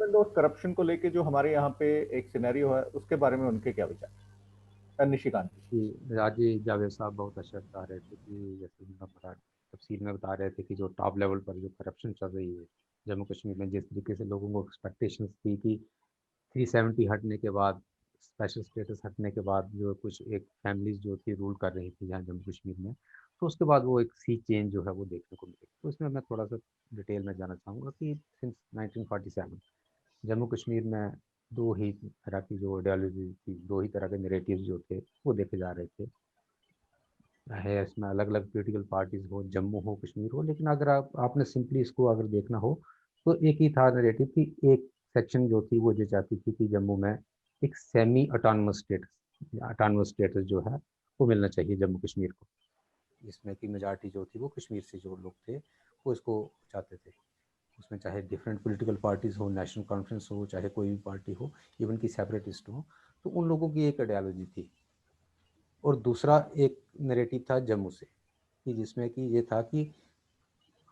Development और corruption को लेके जो हमारे यहाँ पे एक सिनेरियो है, उसके बारे में उनके क्या विचार हैं? निशिकांत जी। कि राजी जावेद साहब बहुत अच्छा बता रहे थे कि जैसे उनका बता तफसील में बता रहे थे कि जो टॉप लेवल पर जो करप्शन चल रही है जम्मू कश्मीर में, जिस तरीके से लोगों को एक्सपेक्टेशंस थी कि 370 हटने के बाद, स्पेशल स्टेटस हटने के बाद जो कुछ एक फैमिलीज जो थी रूल कर रही थी यहाँ जम्मू कश्मीर में, तो उसके बाद वो एक सी चेंज जो है वो देखने को मिली। तो इसमें मैं थोड़ा सा डिटेल में जाना चाहूँगा कि सिंस 1947 जम्मू कश्मीर में दो ही तरह की जो आइडियोलॉजी थी, दो ही तरह के नैरेटिव्स जो थे वो देखे जा रहे थे। चाहे इसमें अलग अलग पॉलिटिकल पार्टीज हो, जम्मू हो, कश्मीर हो, लेकिन अगर आपने सिंपली इसको अगर देखना हो तो एक ही था नैरेटिव कि एक सेक्शन जो थी वो ये चाहती थी कि जम्मू में एक सेमी अटानमस स्टेटस जो है वो मिलना चाहिए जम्मू कश्मीर को, जिसमें कि मेजॉरिटी जो थी वो कश्मीर से जो लोग थे वो इसको चाहते थे। उसमें चाहे डिफरेंट पॉलिटिकल पार्टीज हो, नेशनल कॉन्फ्रेंस हो, चाहे कोई भी पार्टी हो, इवन की सेपरेटिस्ट हो, तो उन लोगों की एक आइडियोलॉजी थी। और दूसरा एक नैरेटिव था जम्मू से, कि जिसमें कि ये था कि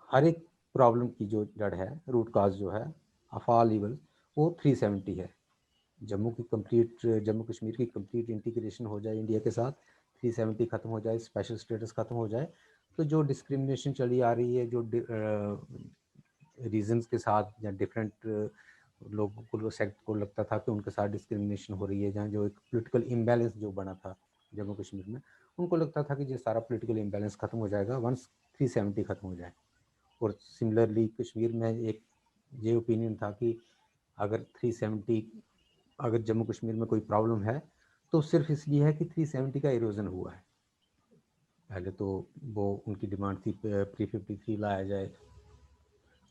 हर एक प्रॉब्लम की जो जड़ है, रूट काज जो है ऑफ ऑल इवल, वो 370 है। जम्मू कश्मीर की कंप्लीट इंटीग्रेशन हो जाए इंडिया के साथ, 370 खत्म हो जाए, स्पेशल स्टेटस खत्म हो जाए, तो जो डिस्क्रिमिनेशन चली आ रही है, जो रीजंस के साथ या डिफरेंट लोगों को सेक्ट को लगता था कि उनके साथ डिस्क्रिमिनेशन हो रही है, जहाँ जो एक पॉलिटिकल इम्बैलेंस जो बना था जम्मू कश्मीर में, उनको लगता था कि ये सारा पॉलिटिकल इम्बैलेंस खत्म हो जाएगा वंस 370 खत्म हो जाए। और सिमिलरली कश्मीर में एक ये ओपिनियन था कि अगर 370, अगर जम्मू कश्मीर में कोई प्रॉब्लम है तो सिर्फ इसलिए है कि 370 का इरोजन हुआ है। पहले तो वो उनकी डिमांड थी प्री 53 लाया जाए।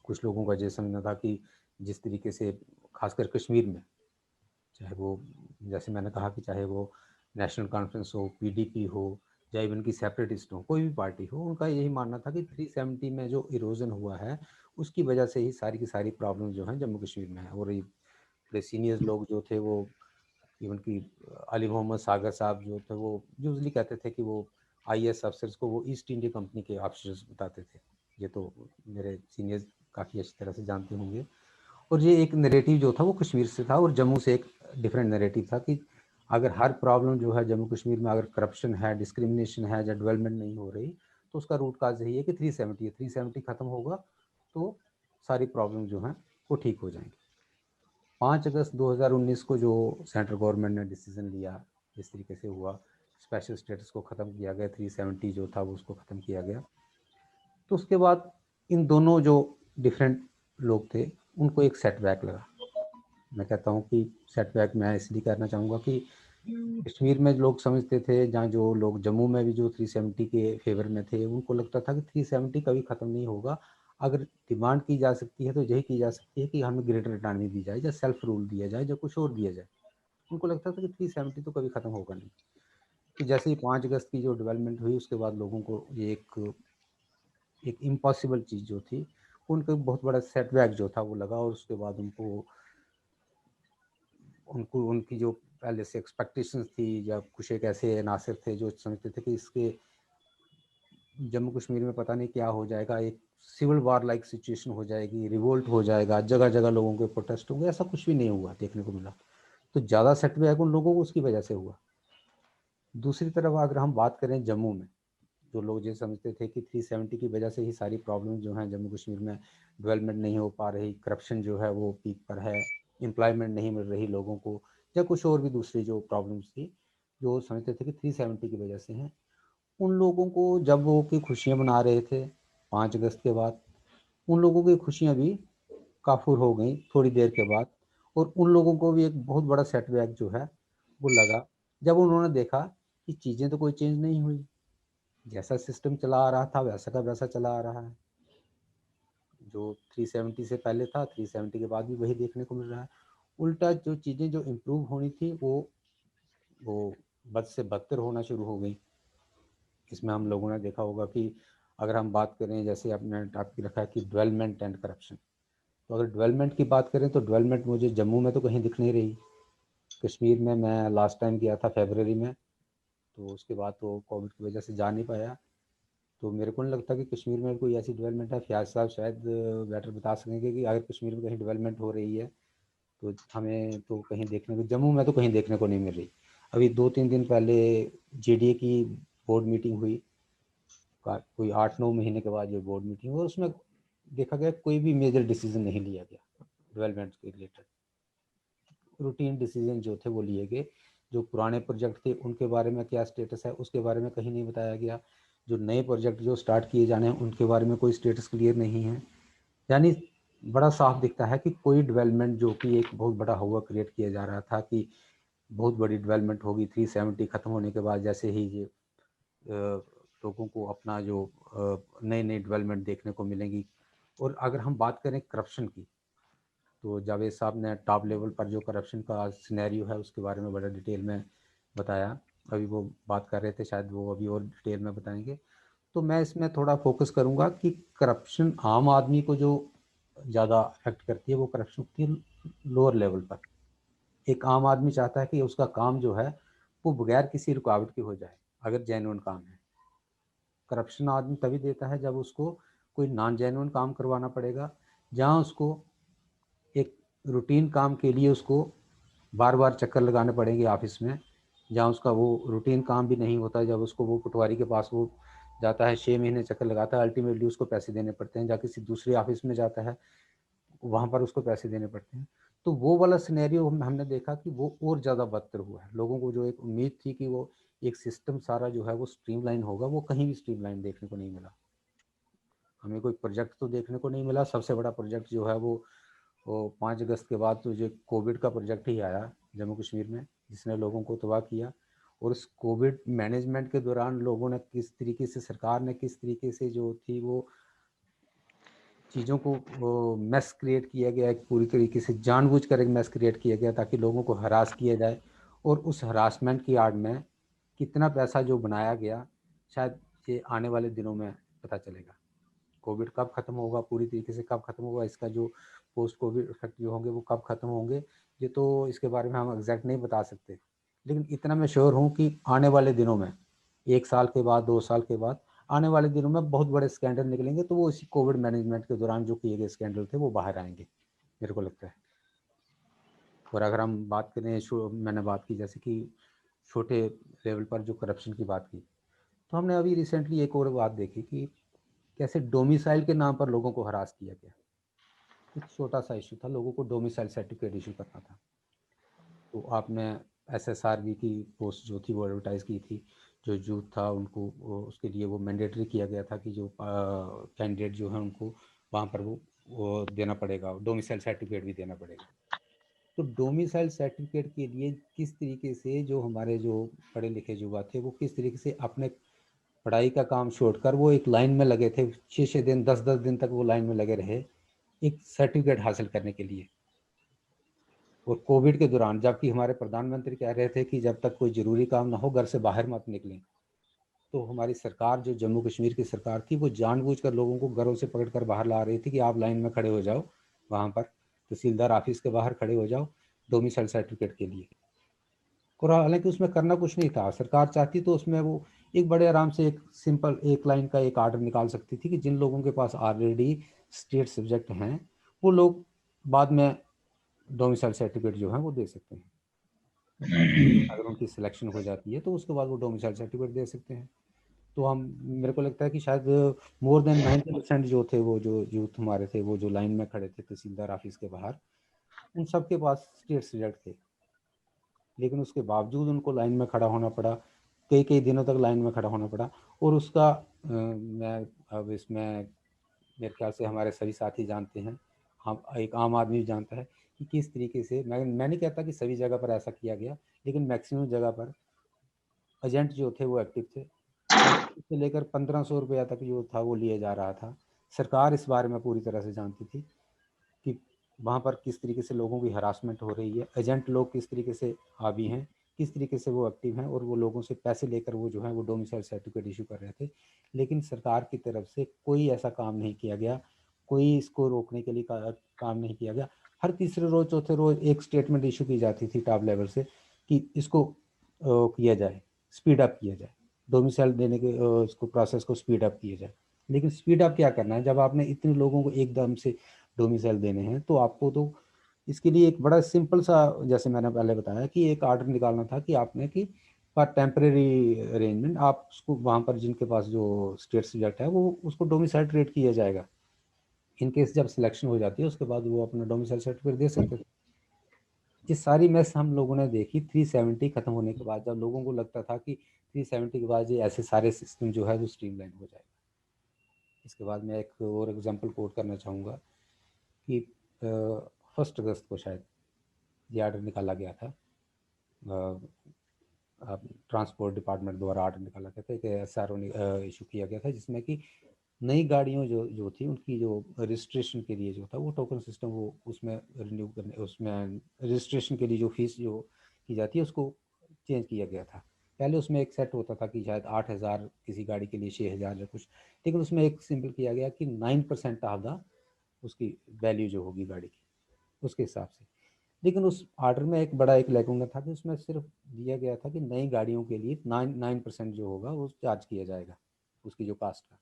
कुछ लोगों का ये समझना था कि जिस तरीके से खासकर कश्मीर में, चाहे वो, जैसे मैंने कहा कि चाहे वो नेशनल कॉन्फ्रेंस हो, पीडीपी हो, या इवन की सेपरेटिस्ट हो, कोई भी पार्टी हो, उनका यही मानना था कि 370 में जो इरोजन हुआ है उसकी वजह से ही सारी की सारी प्रॉब्लम जो है जम्मू कश्मीर में है। और ये बड़े सीनियर्स लोग जो थे वो, इवन की अली मोहम्मद सागर साहब जो थे, वो यूजली कहते थे कि वो आईएएस अफसर्स को वो ईस्ट इंडिया कंपनी के ऑफिसर्स बताते थे। ये तो मेरे सीनियर्स काफ़ी अच्छी तरह से जानते होंगे। और ये एक नैरेटिव जो था वो कश्मीर से था, और जम्मू से एक डिफरेंट नैरेटिव था कि अगर हर प्रॉब्लम जो है जम्मू कश्मीर में, अगर करप्शन है, डिस्क्रिमिनेशन है, या डेवलपमेंट नहीं हो रही, तो उसका रूट काज यही है कि 370 है, 370 खत्म होगा तो सारी प्रॉब्लम जो है वो ठीक हो जाएंगी। 5 अगस्त 2019 को जो सेंट्रल गवर्नमेंट ने डिसीजन लिया, जिस तरीके से हुआ, स्पेशल स्टेटस को ख़त्म किया गया, 370 जो था वो उसको ख़त्म किया गया, तो उसके बाद इन दोनों जो डिफरेंट लोग थे उनको एक सेटबैक लगा। मैं कहता हूँ कि सेटबैक मैं इसलिए करना चाहूँगा कि कश्मीर में लोग समझते थे, जहाँ जो लोग जम्मू में भी जो 370 के फेवर में थे, उनको लगता था कि 370 कभी ख़त्म नहीं होगा। अगर डिमांड की जा सकती है तो यही की जा सकती है कि हमें ग्रेटर अटानमी दी जाए, या सेल्फ रूल दिया जाए, या कुछ और दिया जाए। उनको लगता था कि 370 तो कभी ख़त्म होगा नहीं। तो जैसे ही 5 अगस्त की जो डेवलपमेंट हुई, उसके बाद लोगों को ये एक इम्पॉसिबल चीज़ जो थी, उनको बहुत बड़ा सेटबैक जो था वो लगा। और उसके बाद उनको उनको उनकी जो पहले से एक्सपेक्टेशंस थी, या कुछ एक ऐसे अनासर थे जो समझते थे कि इसके जम्मू कश्मीर में पता नहीं क्या हो जाएगा, एक सिविल वार लाइक सिचुएशन हो जाएगी, रिवोल्ट हो जाएगा, जगह जगह लोगों के प्रोटेस्ट होंगे। ऐसा कुछ भी नहीं हुआ, देखने को मिला। तो ज़्यादा सेटबैक उन लोगों को उसकी वजह से हुआ। दूसरी तरफ अगर हम बात करें जम्मू में, जो लोग ये समझते थे कि 370 की वजह से ही सारी प्रॉब्लम जो हैं जम्मू कश्मीर में, डेवलपमेंट नहीं हो पा रही, करप्शन जो है वो पीक पर है, एम्प्लॉयमेंट नहीं मिल रही लोगों को, या कुछ और भी दूसरी जो प्रॉब्लम्स थी, जो समझते थे कि 370 की वजह से हैं, उन लोगों को जब वो की खुशियाँ मना रहे थे 5 अगस्त के बाद, उन लोगों की खुशियाँ भी काफूर हो गई थोड़ी देर के बाद। और उन लोगों को भी एक बहुत बड़ा सेटबैक जो है वो लगा, जब उन्होंने देखा कि चीज़ें तो कोई चेंज नहीं हुई, जैसा सिस्टम चला आ रहा था वैसा का वैसा चला आ रहा है। जो 370 से पहले था, 370 के बाद भी वही देखने को मिल रहा है। उल्टा जो चीज़ें जो इम्प्रूव होनी थी वो बद से बदतर होना शुरू हो गई। इसमें हम लोगों ने देखा होगा कि अगर हम बात करें, जैसे आपने टॉपिक रखा है कि डेवलपमेंट एंड करप्शन, तो अगर डेवलपमेंट की बात करें तो डेवलपमेंट मुझे जम्मू में तो कहीं दिख नहीं रही। कश्मीर में मैं लास्ट टाइम गया था फरवरी में, तो उसके बाद तो कोविड की वजह से जा नहीं पाया। तो मेरे को नहीं लगता कि कश्मीर में कोई ऐसी डेवलपमेंट है। फयाज साहब शायद बेटर बता सकेंगे कि अगर कश्मीर में कहीं डेवलपमेंट हो रही है तो हमें तो कहीं देखने को, जम्मू में तो कहीं देखने को नहीं मिल रही। अभी 2-3 दिन पहले जेडीए की बोर्ड मीटिंग हुई, कोई 8-9 महीने के बाद जो बोर्ड मीटिंग हुई, और उसमें देखा गया कोई भी मेजर डिसीजन नहीं लिया गया डेवलपमेंट के रिलेटेड। रूटीन डिसीजन जो थे वो लिए गए। जो पुराने प्रोजेक्ट थे उनके बारे में क्या स्टेटस है उसके बारे में कहीं नहीं बताया गया। जो नए प्रोजेक्ट जो स्टार्ट किए जाने हैं उनके बारे में कोई स्टेटस क्लियर नहीं है। यानी बड़ा साफ दिखता है कि कोई डेवलपमेंट जो कि एक बहुत बड़ा हुआ क्रिएट किया जा रहा था कि बहुत बड़ी डेवलपमेंट होगी 370 खत्म होने के बाद, जैसे ही ये लोगों को अपना जो नई नई डेवलपमेंट देखने को मिलेंगी। और अगर हम बात करें करप्शन की, तो जावेद साहब ने टॉप लेवल पर जो करप्शन का सिनेरियो है उसके बारे में बड़ा डिटेल में बताया। अभी वो बात कर रहे थे, शायद वो अभी और डिटेल में बताएंगे। तो मैं इसमें थोड़ा फोकस करूंगा कि करप्शन आम आदमी को जो ज़्यादा अफेक्ट करती है वो करप्शन होती है लोअर लेवल पर। एक आम आदमी चाहता है कि उसका काम जो है वो बगैर किसी रुकावट के हो जाए, अगर जेन्युइन काम है। करप्शन आदमी तभी देता है जब उसको कोई नॉन जेन्युइन काम करवाना पड़ेगा, जहाँ उसको एक रूटीन काम के लिए उसको बार बार चक्कर लगाने पड़ेंगे ऑफिस में, जहाँ उसका वो रूटीन काम भी नहीं होता। जब उसको वो पटवारी के पास वो जाता है, 6 महीने चक्कर लगाता है, अल्टीमेटली उसको पैसे देने पड़ते हैं। जहाँ किसी दूसरे ऑफिस में जाता है वहाँ पर उसको पैसे देने पड़ते हैं। तो वो वाला सिनेरियो हमने देखा कि वो और ज़्यादा बदतर हुआ है। लोगों को जो एक उम्मीद थी कि वो एक सिस्टम सारा जो है वो स्ट्रीमलाइन होगा, वो कहीं भी स्ट्रीमलाइन देखने को नहीं मिला। हमें कोई प्रोजेक्ट तो देखने को नहीं मिला। सबसे बड़ा प्रोजेक्ट जो है वो 5 अगस्त के बाद तो जो कोविड का प्रोजेक्ट ही आया जम्मू कश्मीर में, जिसने लोगों को तबाह किया। और इस कोविड मैनेजमेंट के दौरान लोगों ने किस तरीके से, सरकार ने किस तरीके से जो थी वो चीज़ों को मैस क्रिएट किया गया, एक पूरी तरीके से जानबूझकर एक मैस क्रिएट किया गया ताकि लोगों को हरास किया जाए। और उस हरासमेंट की आड़ में कितना पैसा जो बनाया गया, शायद ये आने वाले दिनों में पता चलेगा। कोविड कब खत्म होगा, पूरी तरीके से कब खत्म होगा, इसका जो पोस्ट कोविड इफेक्ट जो होंगे वो कब खत्म होंगे, ये तो इसके बारे में हम एग्जैक्ट नहीं बता सकते। लेकिन इतना मैं श्योर हूँ कि आने वाले दिनों में, 1 साल के बाद, 2 साल के बाद, आने वाले दिनों में बहुत बड़े स्कैंडल निकलेंगे। तो वो इसी कोविड मैनेजमेंट के दौरान जो किए गए स्कैंडल थे वो बाहर आएंगे, मेरे को लगता है। और अगर हम बात करें, मैंने बात की जैसे कि छोटे लेवल पर जो करप्शन की बात की, तो हमने अभी रिसेंटली एक और बात देखी कि कैसे डोमिसाइल के नाम पर लोगों को हरास किया गया। एक छोटा सा इशू था, लोगों को डोमिसाइल सर्टिफिकेट इशू करना था। तो आपने SSRB की पोस्ट जो थी वो एडवर्टाइज़ की थी, जो यूथ था उनको उसके लिए वो मैंडेटरी किया गया था कि जो कैंडिडेट जो है उनको वहाँ पर वो देना पड़ेगा, डोमिसाइल सर्टिफिकेट भी देना पड़ेगा। तो डोमिसाइल सर्टिफिकेट के लिए किस तरीके से जो हमारे जो पढ़े लिखे युवा थे वो किस तरीके से अपने पढ़ाई का काम छोड़कर वो एक लाइन में लगे थे, 6-6 दिन, 10-10 दिन तक वो लाइन में लगे रहे एक सर्टिफिकेट हासिल करने के लिए। और कोविड के दौरान, जबकि हमारे प्रधानमंत्री कह रहे थे कि जब तक कोई ज़रूरी काम ना हो घर से बाहर मत निकलें, तो हमारी सरकार, जो जम्मू कश्मीर की सरकार थी, वो जानबूझकर लोगों को घरों से पकड़कर बाहर ला रही थी कि आप लाइन में खड़े हो जाओ, वहाँ पर तहसीलदार ऑफिस के बाहर खड़े हो जाओ डोमिसाइल सर्टिफिकेट के लिए। और हालांकि उसमें करना कुछ नहीं था, सरकार चाहती तो उसमें वो एक बड़े आराम से एक सिंपल एक लाइन का एक आर्डर निकाल सकती थी कि जिन लोगों के पास ऑलरेडी स्टेट सब्जेक्ट हैं वो लोग बाद में डोमिसाइल सर्टिफिकेट जो है वो दे सकते हैं। अगर उनकी सिलेक्शन हो जाती है तो उसके बाद वो डोमिसाइल सर्टिफिकेट दे सकते हैं। तो हम, मेरे को लगता है कि शायद मोर देन 90% जो थे, वो जो यूथ हमारे थे, वो जो लाइन में खड़े थे तहसीलदार ऑफिस के बाहर, उन सब के पास स्टेट सब्जेक्ट थे। लेकिन उसके बावजूद उनको लाइन में खड़ा होना पड़ा, कई कई दिनों तक लाइन में खड़ा होना पड़ा। और उसका मैं अब इसमें मेरे ख्याल से हमारे सभी साथी जानते हैं, हम एक आम आदमी भी जानता है कि किस तरीके से, मैं नहीं कहता कि सभी जगह पर ऐसा किया गया, लेकिन मैक्सिमम जगह पर एजेंट जो थे वो एक्टिव थे। 500 से लेकर 1500 रुपया तक जो था वो लिया जा रहा था। सरकार इस बारे में पूरी तरह से जानती थी कि वहाँ पर किस तरीके से लोगों की हरासमेंट हो रही है, एजेंट लोग किस तरीके से हावी हैं, किस तरीके से वो एक्टिव हैं, और वो लोगों से पैसे लेकर वो जो है वो डोमिसाइल सर्टिफिकेट इशू कर रहे थे। लेकिन सरकार की तरफ से कोई ऐसा काम नहीं किया गया, कोई इसको रोकने के लिए काम नहीं किया गया। हर तीसरे रोज चौथे रोज एक स्टेटमेंट इशू की जाती थी टॉप लेवल से कि इसको किया जाए, स्पीड अप किया जाए, डोमिसाइल देने के इसको प्रोसेस को स्पीड अप किया जाए। लेकिन स्पीड अप क्या करना है, जब आपने इतने लोगों को एकदम से डोमिसाइल देने हैं तो आपको तो इसके लिए एक बड़ा सिंपल सा, जैसे मैंने पहले बताया कि एक आर्डर निकालना था कि आपने कि फॉर टेम्परेरी अरेंजमेंट आप उसको वहाँ पर जिनके पास जो स्टेट सब्जेक्ट है वो उसको डोमिसाइल ट्रीट किया जाएगा। इन केस जब सिलेक्शन हो जाती है उसके बाद वो अपना डोमिसाइल सर्टिफिकेट दे सकते थे। ये सारी मैस हम लोगों ने देखी 370 खत्म होने के बाद, जब लोगों को लगता था कि 370 के बाद ये ऐसे सारे सिस्टम जो है वो स्ट्रीमलाइन हो जाएगा। इसके बाद मैं एक और एग्जांपल कोट करना चाहूँगा कि 1 अगस्त को शायद ये आर्डर निकाला गया था, ट्रांसपोर्ट डिपार्टमेंट द्वारा आर्डर निकाला गया था, एक SRO इशू किया गया था जिसमें कि नई गाड़ियों जो थी उनकी जो रजिस्ट्रेशन के लिए जो था वो टोकन सिस्टम वो उसमें रिन्यू करने, उसमें रजिस्ट्रेशन के लिए जो फीस जो की जाती है उसको चेंज किया गया था। पहले उसमें एक सेट होता था कि शायद 8,000 किसी गाड़ी के लिए 6,000 या कुछ, लेकिन उसमें एक सिंपल किया गया कि 9% ऑफ द उसकी वैल्यू जो होगी गाड़ी की उसके हिसाब से। लेकिन उस आर्डर में एक बड़ा एक लैकुना था कि उसमें सिर्फ दिया गया था कि नई गाड़ियों के लिए 9% जो होगा वो चार्ज किया जाएगा उसकी जो कास्ट का।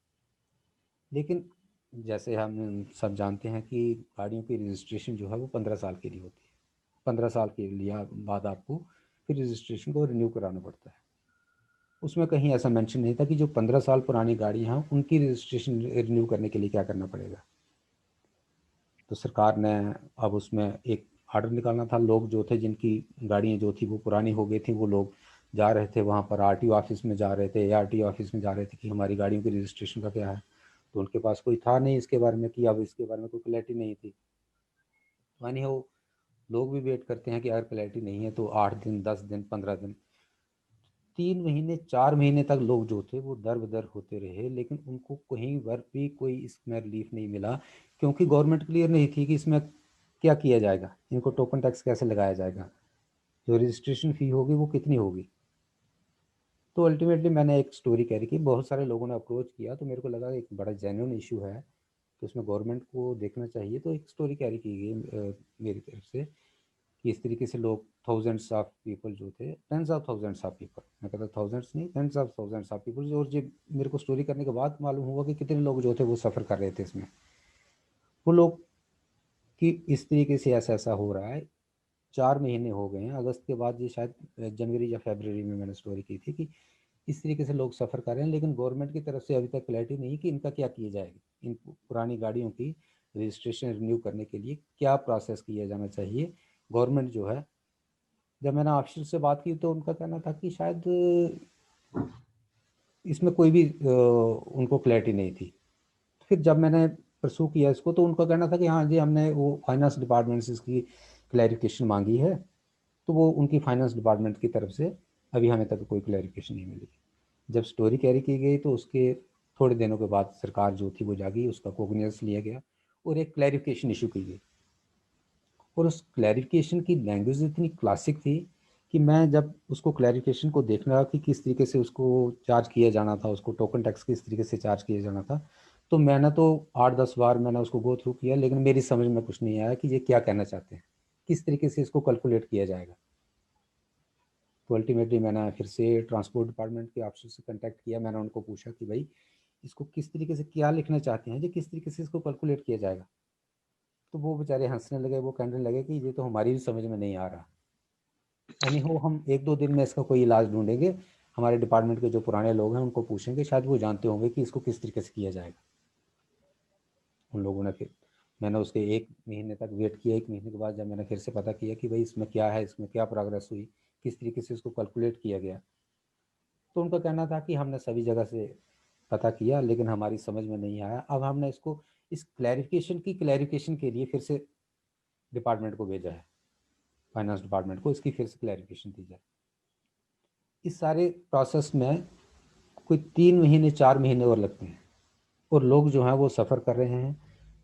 लेकिन जैसे हम सब जानते हैं कि गाड़ियों की रजिस्ट्रेशन जो है वो 15 साल के लिए होती है। 15 साल के लिए बाद आपको फिर रजिस्ट्रेशन को रिन्यू कराना पड़ता है। उसमें कहीं ऐसा मेंशन नहीं था कि जो 15 साल पुरानी गाड़ियाँ हैं उनकी रजिस्ट्रेशन रिन्यू करने के लिए क्या करना पड़ेगा। तो सरकार ने अब उसमें एक आर्डर निकालना था। लोग जो थे जिनकी गाड़ियाँ जो थी वो पुरानी हो गई थी वो लोग जा रहे थे वहाँ पर RTO ऑफिस में जा रहे थे, ARTO ऑफिस में जा रहे थे कि हमारी गाड़ियों की रजिस्ट्रेशन का क्या है। तो उनके पास कोई था नहीं इसके बारे में कि अब इसके बारे में कोई क्लैरिटी नहीं थी। मानी हो लोग भी वेट करते हैं कि अगर क्लैरिटी नहीं है तो 8 दिन 10 दिन 15 दिन 3 महीने 4 महीने तक लोग जो थे वो दर बदर होते रहे, लेकिन उनको कहीं पर भी कोई इसमें रिलीफ नहीं मिला क्योंकि गवर्नमेंट क्लियर नहीं थी कि इसमें क्या किया जाएगा, इनको टोकन टैक्स कैसे लगाया जाएगा, जो रजिस्ट्रेशन फ़ी होगी वो कितनी होगी। तो अल्टीमेटली मैंने एक स्टोरी कैरी की, बहुत सारे लोगों ने अप्रोच किया तो मेरे को लगा एक बड़ा जेन्युइन इशू है तो उसमें गवर्नमेंट को देखना चाहिए। तो एक स्टोरी कैरी की गई मेरी तरफ से कि इस तरीके से लोग थाउजेंड्स ऑफ पीपल जो थे, tens of thousands of people, मैं कहता थाउजेंड्स नहीं tens of thousands of people, और जो मेरे को स्टोरी करने के बाद मालूम हुआ कि कितने लोग जो थे वो सफ़र कर रहे थे इसमें। वो लोग कि इस तरीके से ऐसा ऐसा हो रहा है, 4 महीने हो गए हैं, अगस्त के बाद ये शायद जनवरी या फरवरी में मैंने स्टोरी की थी कि इस तरीके से लोग सफ़र कर रहे हैं, लेकिन गवर्नमेंट की तरफ से अभी तक क्लैरिटी नहीं कि इनका क्या किया जाएगा। इन पुरानी गाड़ियों की रजिस्ट्रेशन रिन्यू करने के लिए क्या प्रोसेस किया जाना चाहिए। गवर्नमेंट जो है, जब मैंने ऑफिसर से बात की तो उनका कहना था कि शायद इसमें कोई भी उनको क्लैरिटी नहीं थी। फिर जब मैंने परसू किया इसको तो उनका कहना था कि हाँ जी हमने वो फाइनेंस डिपार्टमेंट से इसकी क्लैरिफिकेशन मांगी है, तो वो उनकी फाइनेंस डिपार्टमेंट की तरफ से अभी हमें तक कोई क्लैरिफिकेशन नहीं मिली। जब स्टोरी कैरी की गई तो उसके थोड़े दिनों के बाद सरकार जो थी वो जागी, उसका कोग्निजेंस लिया गया और एक क्लैरिफिकेशन इशू की गई। और उस क्लैरिफिकेशन की लैंग्वेज इतनी क्लासिक थी कि मैं जब उसको क्लैरिफिकेशन को देख रहा कि किस तरीके से उसको चार्ज किया जाना था, उसको टोकन टैक्स किस तरीके से चार्ज किया जाना था, तो मैंने तो 8-10 बार मैंने उसको गो थ्रू किया, लेकिन मेरी समझ में कुछ नहीं आया कि ये क्या कहना चाहते हैं, किस तरीके से इसको कैलकुलेट किया जाएगा। तो अल्टीमेटली मैंने फिर से ट्रांसपोर्ट डिपार्टमेंट के ऑफिसर से कांटेक्ट किया। मैंने उनको पूछा कि भाई इसको किस तरीके से क्या लिखना चाहते हैं जी, किस तरीके से इसको कैलकुलेट किया जाएगा। तो वो बेचारे हंसने लगे, वो कहने लगे कि ये तो हमारी भी समझ में नहीं आ रहा। यानी हो हम 1-2 दिन में इसका कोई इलाज ढूंढेंगे, हमारे डिपार्टमेंट के जो पुराने लोग हैं उनको पूछेंगे, शायद वो जानते होंगे कि इसको किस तरीके से किया जाएगा। उन लोगों ने फिर मैंने उसके 1 महीने तक वेट किया। 1 महीने के बाद जब मैंने फिर से पता किया कि भाई इसमें क्या है, इसमें क्या प्रोग्रेस हुई, किस तरीके से इसको कैलकुलेट किया गया, तो उनका कहना था कि हमने सभी जगह से पता किया लेकिन हमारी समझ में नहीं आया। अब हमने इसको इस क्लैरिफिकेशन के लिए फिर से डिपार्टमेंट को भेजा है, फाइनेंस डिपार्टमेंट को, इसकी फिर से क्लैरिफिकेशन दी जाए। इस सारे प्रोसेस में कोई 3 महीने 4 महीने और लगते हैं और लोग जो हैं वो सफ़र कर रहे हैं।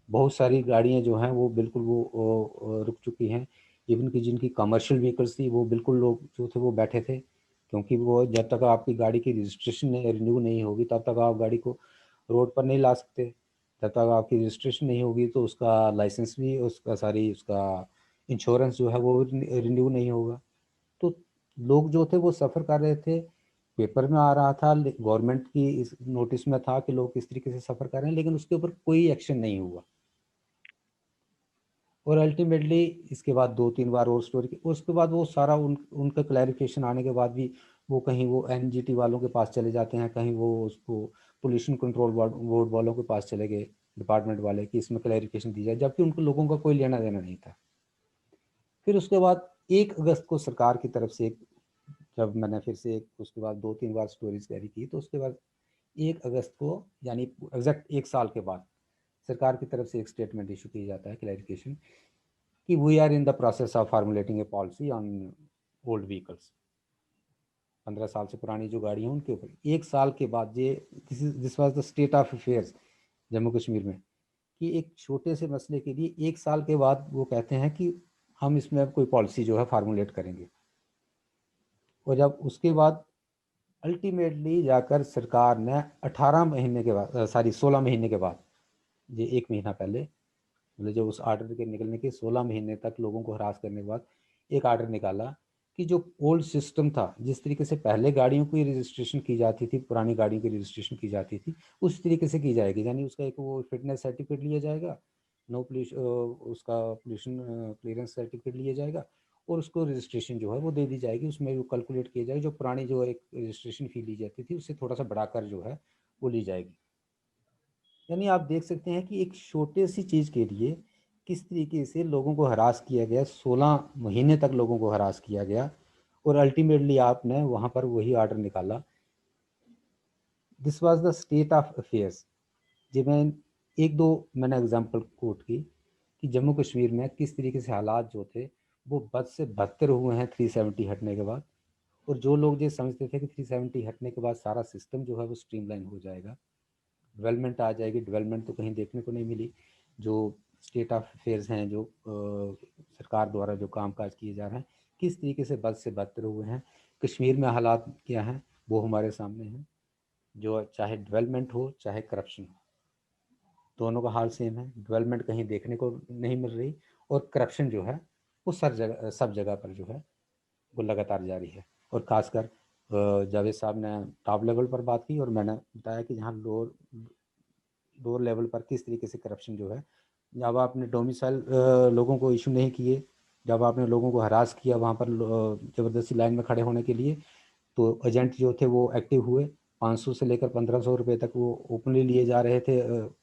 बहुत सारी गाड़ियां जो हैं वो बिल्कुल वो रुक चुकी हैं। इवन कि जिनकी कमर्शियल व्हीकल्स थी वो बिल्कुल लोग जो थे वो बैठे थे, क्योंकि वो जब तक आपकी गाड़ी की रजिस्ट्रेशन रिन्यू नहीं होगी तब तक आप गाड़ी को रोड पर नहीं ला सकते। जब तक आपकी रजिस्ट्रेशन नहीं होगी तो उसका लाइसेंस भी, उसका सारी उसका इंश्योरेंस जो है वो रिन्यू नहीं होगा। तो लोग जो थे वो सफ़र कर रहे थे, पेपर में आ रहा था, गवर्नमेंट की इस नोटिस में था कि लोग किस तरीके से सफ़र कर रहे हैं, लेकिन उसके ऊपर कोई एक्शन नहीं हुआ। और अल्टीमेटली इसके बाद 2-3 बार और स्टोरी की, उसके बाद वो सारा उनका क्लैरिफिकेशन आने के बाद भी वो कहीं वो एनजीटी वालों के पास चले जाते हैं, कहीं वो उसको पोल्यूशन कंट्रोल बोर्ड वालों के पास चले गए, डिपार्टमेंट वाले, कि इसमें क्लैरिफिकेशन दी जाए, जबकि उनको लोगों का कोई लेना देना नहीं था। फिर उसके बाद 1 अगस्त को सरकार की तरफ से जब मैंने फिर से उसके बाद 2-3 बार स्टोरीज कैरी की, तो उसके बाद 1 अगस्त को, यानी एग्जैक्ट 1 साल के बाद, सरकार की तरफ से एक स्टेटमेंट इशू किया जाता है, क्लैरिफिकेशन, कि we are in the process of formulating a policy on old vehicles. 15 साल से पुरानी जो गाड़ियाँ उनके ऊपर 1 साल के बाद ये this was the state of affairs Jammu Kashmir में, कि एक छोटे से मसले के लिए 1 साल के बाद वो कहते हैं कि हम इसमें अब कोई पॉलिसी जो है फार्मुलेट करेंगे। और जब उसके बाद अल्टीमेटली जाकर सरकार ने 18 महीने के बाद, 16 महीने के बाद, ये 1 महीना पहले, मतलब जो उस आर्डर के निकलने के 16 महीने तक लोगों को हरास करने के बाद एक आर्डर निकाला कि जो ओल्ड सिस्टम था, जिस तरीके से पहले गाड़ियों की रजिस्ट्रेशन की जाती थी, पुरानी गाड़ियों की रजिस्ट्रेशन की जाती थी, उस तरीके से की जाएगी। यानी उसका एक वो फिटनेस सर्टिफिकेट लिया जाएगा, नो पोल्यूशन, उसका पोल्यूशन क्लियरेंस सर्टिफिकेट लिया जाएगा, और उसको रजिस्ट्रेशन जो है वो दे दी जाएगी। उसमें वो कैलकुलेट किया जाएगा, जो पुरानी जो एक रजिस्ट्रेशन फ़ी ली जाती थी उससे थोड़ा सा बढ़ाकर जो है वो ली जाएगी। यानी आप देख सकते हैं कि एक छोटे सी चीज़ के लिए किस तरीके से लोगों को हरास किया गया, 16 महीने तक लोगों को हरास किया गया, और अल्टीमेटली आपने वहाँ पर वही आर्डर निकाला। This was the state of affairs. जब मैं एक दो मैंने एग्जांपल कोट की कि जम्मू कश्मीर में किस तरीके से हालात जो थे वो बद से बदतर हुए हैं 370 हटने के बाद। और जो लोग ये समझते थे कि 370 हटने के बाद सारा सिस्टम जो है वो स्ट्रीमलाइन हो जाएगा, डेवलपमेंट आ जाएगी, डेवलपमेंट तो कहीं देखने को नहीं मिली। जो स्टेट ऑफ अफेयर्स हैं, जो सरकार द्वारा जो कामकाज किए जा रहे हैं, किस तरीके से बद से बदतर हुए हैं। कश्मीर में हालात क्या हैं वो हमारे सामने हैं, जो चाहे डेवलपमेंट हो चाहे करप्शन हो, दोनों का हाल सेम है। डेवलपमेंट कहीं देखने को नहीं मिल रही, और करप्शन जो है वो सब जगह पर जो है वो लगातार जारी है। और खासकर जावेद साहब ने टॉप लेवल पर बात की, और मैंने बताया कि जहाँ लोअर लेवल पर किस तरीके से करप्शन जो है, जब आपने डोमिसाइल लोगों को इशू नहीं किए, जब आपने लोगों को हरास किया वहाँ पर ज़बरदस्ती लाइन में खड़े होने के लिए, तो एजेंट जो थे वो एक्टिव हुए। 500 से लेकर 1500 रुपये तक वो ओपनली लिए जा रहे थे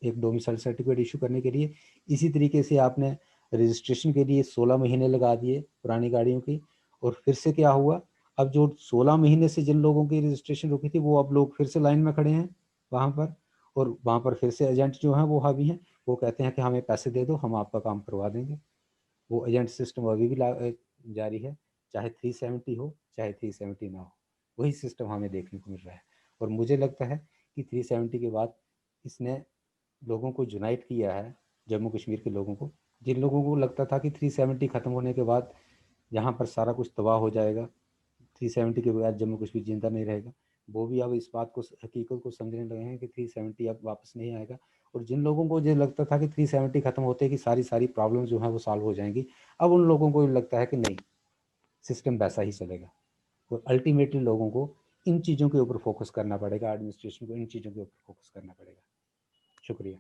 एक डोमिसाइल सर्टिफिकेट इशू करने के लिए। इसी तरीके से आपने रजिस्ट्रेशन के लिए 16 महीने लगा दिए पुरानी गाड़ियों की। और फिर से क्या हुआ, अब जो 16 महीने से जिन लोगों की रजिस्ट्रेशन रुकी थी वो अब लोग फिर से लाइन में खड़े हैं वहाँ पर, और वहाँ पर फिर से एजेंट जो हैं वो हावी हैं। वो कहते हैं कि हमें पैसे दे दो, हम आपका काम करवा देंगे। वो एजेंट सिस्टम अभी भी जारी है, चाहे 370 हो चाहे 370 ना हो, वही सिस्टम हमें देखने को मिल रहा है। और मुझे लगता है कि 370 के बाद इसने लोगों को यूनाइट किया है, जम्मू कश्मीर के लोगों को। जिन लोगों को लगता था कि 370 ख़त्म होने के बाद यहाँ पर सारा कुछ तबाह हो जाएगा, 370 के बगैर जम्मू कश्मीर जिंदा नहीं रहेगा, वो भी अब इस बात को, हकीकत को समझने लगे हैं कि 370 अब वापस नहीं आएगा। और जिन लोगों को जो लगता था कि 370 खत्म होते कि सारी प्रॉब्लम जो है वो सॉल्व हो जाएंगी, अब उन लोगों को लगता है कि नहीं, सिस्टम वैसा ही चलेगा। और अल्टीमेटली लोगों को इन चीज़ों के ऊपर फोकस करना पड़ेगा, एडमिनिस्ट्रेशन को इन चीज़ों के ऊपर फोकस करना पड़ेगा। शुक्रिया।